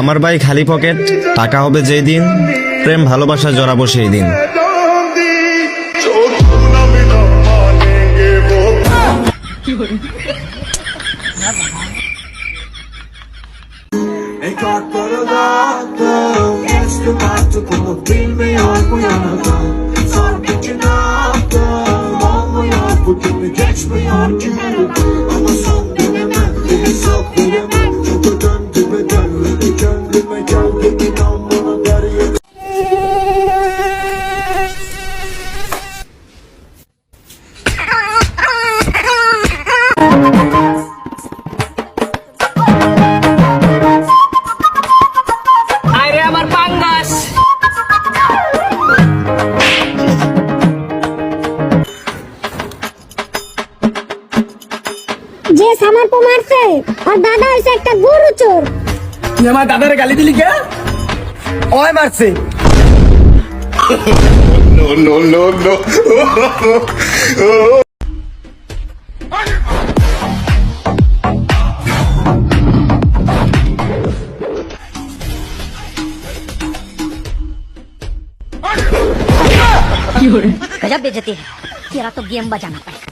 আমার ভাই খালি পকেট, টাকা হবে যেই দিন, প্রেম ভালোবাসা জড়াবো সেই দিন। যে সামার পো মারছে আর দাদা হইছে একটা গরু চোর। তুই আমার দাদারে গালি দিলি কে? ওই মারছে। No, no, no, no. गजब बेइज्जती है, तेरा तो गेम बजाना पड़ेगा।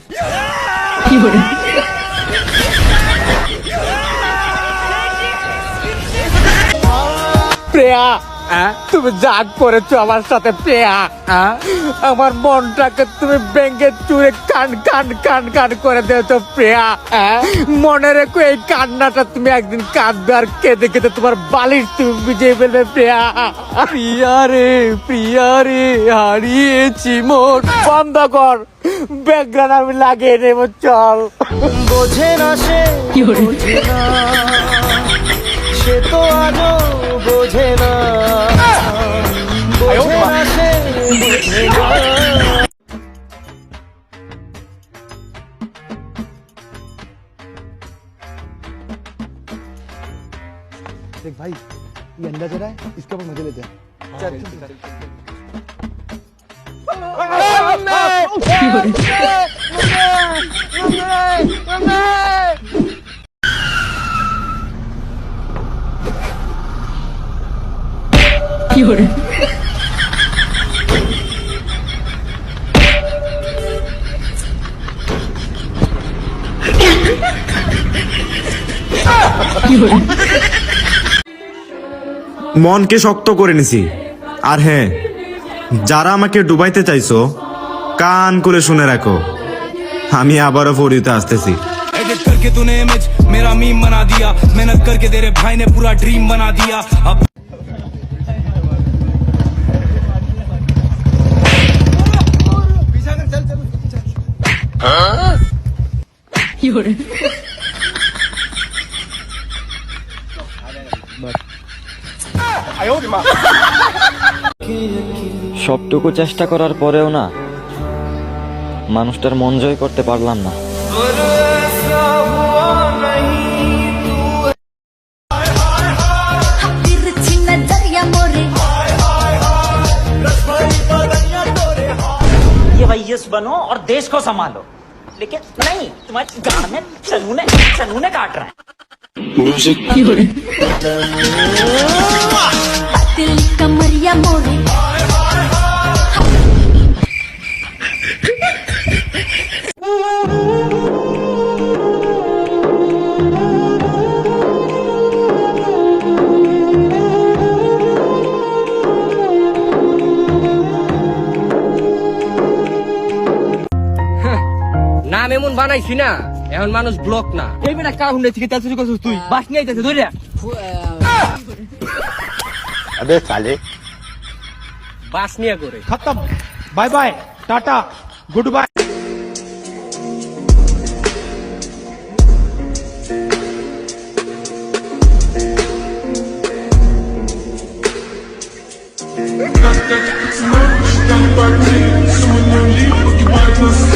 প্রিয়া, তুমি যা করেছো আমার সাথে প্রিয়া, আমার মনটাকে তুমি ভেঙে চুরে কান কান কান কান করে দিয়েছো প্রিয়া। মনে রেখো এই কান্নাটা তুমি একদিন কাঁদবে আর কেঁদে কেঁদে তোমার বালিশ তুমি ভিজিয়ে ফেলবে প্রিয়া। প্রিয়া রে হারিয়েছি মন। বন্ধ কর, ব্যাকগ্রাউন্ড আমি লাগিয়ে নেব, চল। বোঝে না সে, বোঝে না সে তো আজও বোঝে না, বোঝে না সে, বোঝে না। देख भाई, ये अंडा जरा है, इसके ऊपर मजे लेते हैं। चल মনকে শক্ত করে নিছি। আর হ্যাঁ, যারা আমাকে ডুবাইতে চাইছো কান করে শুনে রাখো, আমি আবারও ফরিতে আসতেছি। एडिट करके तूने इमेज मेरा मीम बना दिया, मेहनत करके तेरे भाई ने पूरा ड्रीम बना दिया। अब সবটুকু চেষ্টা করার পরেও না, মানুষটার মন জয় করতে পারলাম না। ये वैयस बनो और देश को संभालो, लेकिन नहीं, तुम्हारे गाड़ में चनूने काट रहा है। कमरिया मोरे নাম এমন বানাইছি না, এখন মানুষ ব্লক না। এই বেটা কার হুন্ডে থেকে তেল চুরি করছিস তুই? বাস নিয়ে আইতেছে ধরে। अबे साले, বাস নিয়ে করে खत्म, bye bye, tata, good bye. Someone you leave, you might not stay.